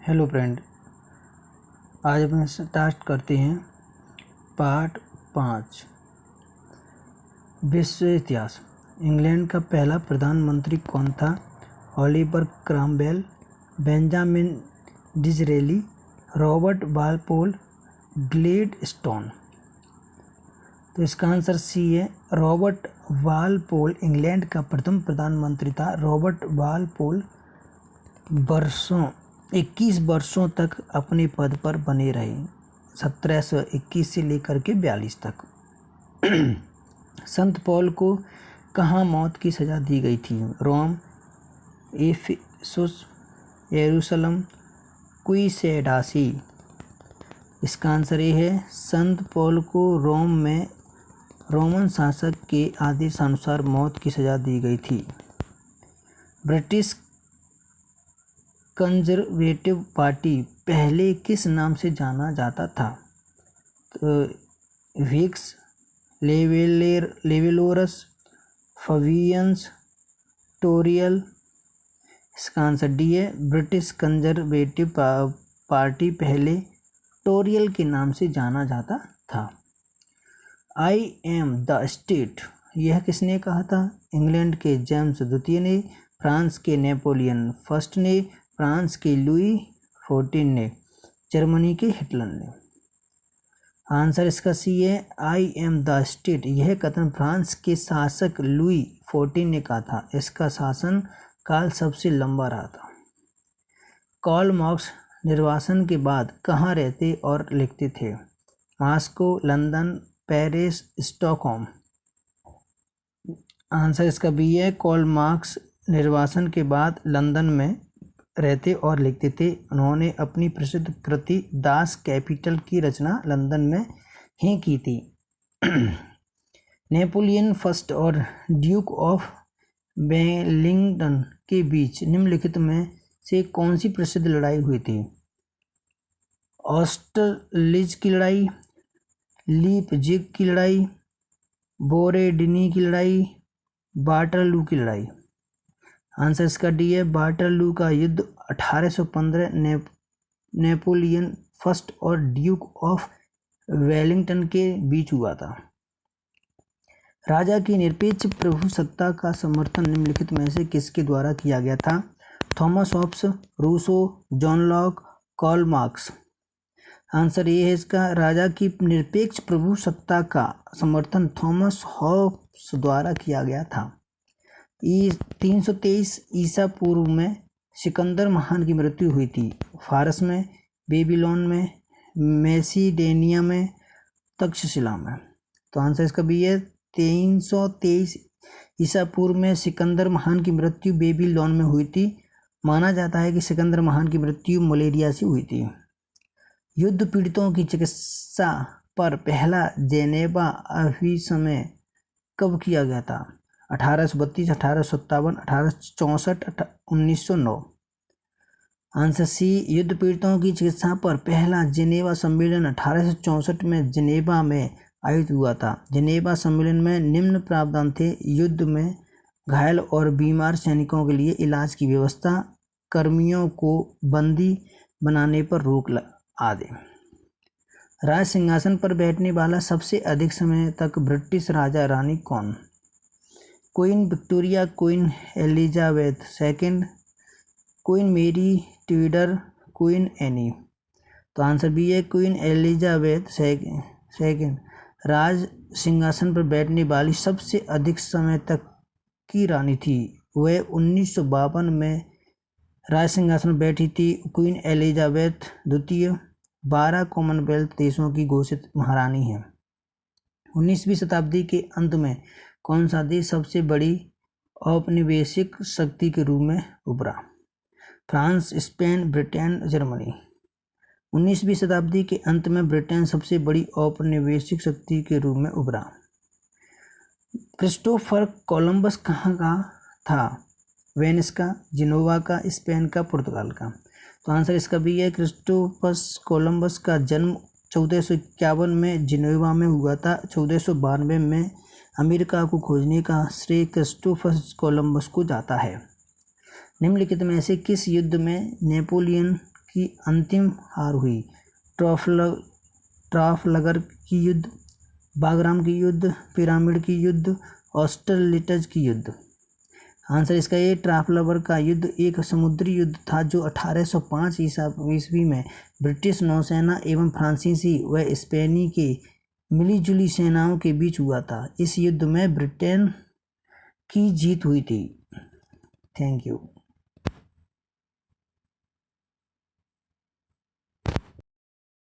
Hello friend, आज अपन start करते हैं पार्ट 5। विश्व इतिहास। इंग्लैंड का पहला प्रधानमंत्री कौन था? Oliver Cromwell, Benjamin Disraeli, Robert Walpole, Gladstone. तो इसका आंसर सी है, रॉबर्ट वालपोल इंग्लैंड का प्रथम प्रधानमंत्री था। रॉबर्ट वालपोल 21 वर्षों तक अपने पद पर बने रहे, 1721 से लेकर के 42 तक। संत पौल को कहाँ मौत की सज़ा दी गई थी? रोम, एफिसुस, यरूशलेम, क्विसेडासी। इसका आंसर ये है, संत पौल को रोम में रोमन शासक के आदेशानुसार मौत की सज़ा दी गई थी। ब्रिटिश कंजर्वेटिव पार्टी पहले किस नाम से जाना जाता था? तो व्हिग्स, लेवेलोरस, फवियंस, टोरियल। इसका आंसर डी है, ब्रिटिश कंजर्वेटिव पार्टी पहले टोरियल के नाम से जाना जाता था। आई एम द स्टेट, यह किसने कहा था? इंग्लैंड के जेम्स द्वितीय ने, फ्रांस के नेपोलियन फर्स्ट ने, फ्रांस के लुई 14 ने, जर्मनी के हिटलर ने। आंसर इसका सी है, आई एम द स्टेट। यह कथन फ्रांस के शासक लुई 14 ने कहा था। इसका शासन काल सबसे लंबा रहा था। कार्ल मार्क्स निर्वासन के बाद कहाँ रहते और लिखते थे? Moscow, London, Paris, Stockholm. Answer इसका बी है, कार्ल मार्क्स निर्वासन के बाद लंदन में रहते और लिखते थे। उन्होंने अपनी प्रसिद्ध कृति दास कैपिटल की रचना लंदन में ही की थी। नेपोलियन फर्स्ट और ड्यूक ऑफ वेलिंगटन के बीच निम्नलिखित में से कौन सी प्रसिद्ध लड़ाई हुई थी? ऑस्टरलिच की लड़ाई, लीपजिग की लड़ाई, बोरेडिनी की लड़ाई, वाटरलू की लड़ाई। आंसर इसका डी है, वाटरलू का युद्ध 1815 नेपोलियन फर्स्ट और ड्यूक ऑफ वेलिंगटन के बीच हुआ था। राजा की निरपेक्ष प्रभुसत्ता का समर्थन निम्नलिखित में से किसके द्वारा किया गया था? Thomas Hobbes, Rousseau, John Locke, Karl Marx. Answer ये है इसका, राजा की निरपेक्ष प्रभुसत्ता का समर्थन थॉमस हॉब्स द्वारा किया गया था। 323 ईसा पूर्व में सिकंदर महान की मृत्यु हुई थी। फारस में, बेबीलोन में, मैसिडोनिया में, तक्षशिला में। तो आंसर इसका बी है, 323 ईसा पूर्व में सिकंदर महान की मृत्यु बेबीलोन में हुई थी। माना जाता है कि सिकंदर महान की मृत्यु मलेरिया से हुई थी। युद्ध पीड़ितों की चिकित्सा पर पहला जेनेवा अभिसमय कब किया गया था? 1832, 1857, 1864, 1909। आंसर सी, युद्ध पीड़ितों की चिकित्सा पर पहला जेनेवा सम्मेलन 1864 में जेनेवा में आयोजित हुआ था। जेनेवा सम्मेलन में निम्न प्रावधान थे: युद्ध में घायल और बीमार सैनिकों के लिए इलाज की व्यवस्था, कर्मियों को बंदी बनाने पर रोक आदि। राज सिंहासन पर बैठने वाला सबसे अधिक समय तक ब्रिटिश राजा रानी कौन? Queen Victoria, queen Elizabeth second, queen मेरी ट्यूडर, क्वीन एनी। तो आंसर बी है, क्वीन एलिजाबेथ सेकंड राज सिंहासन पर बैठने वाली सबसे अधिक समय तक की रानी थी। वह 1952 में राज सिंहासन पर बैठी थी। क्वीन एलिजाबेथ द्वितीय 12 कॉमनवेल्थ देशों की घोषित महारानी हैं। 19वीं शताब्दी के अंत में कौन सा देश सबसे बड़ी औपनिवेशिक शक्ति के रूप में उभरा? France, Spain, Britain, Germany. 19वीं शताब्दी के अंत में ब्रिटेन सबसे बड़ी औपनिवेशिक शक्ति के रूप में उभरा। क्रिस्टोफर कोलंबस कहाँ का था? वेनिस का, जिनोवा का, स्पेन का, पुर्तगाल का। तो आंसर इसका भी है, क्रिस्टोफर कोलंबस का जन्म 1451 में जिनेवा में हुआ था। 1492 में अमेरिका को खोजने का श्रेय क्रिस्टोफर कोलंबस को जाता है। निम्नलिखित में से किस युद्ध में नेपोलियन की अंतिम हार हुई? ट्राफलगर की युद्ध, बाग्राम की युद्ध, पिरामिड की युद्ध, ऑस्टरलिटज की युद्ध। आंसर इसका ये ट्राफलगर का युद्ध एक समुद्री युद्ध था जो 1805 ईस्वी में ब्रिटिश नौसेना एवं फ्रांसीसी व स्पेनी के मिलीजुली सेनाओं के बीच हुआ था। इस युद्ध में ब्रिटेन की जीत हुई थी। Thank you.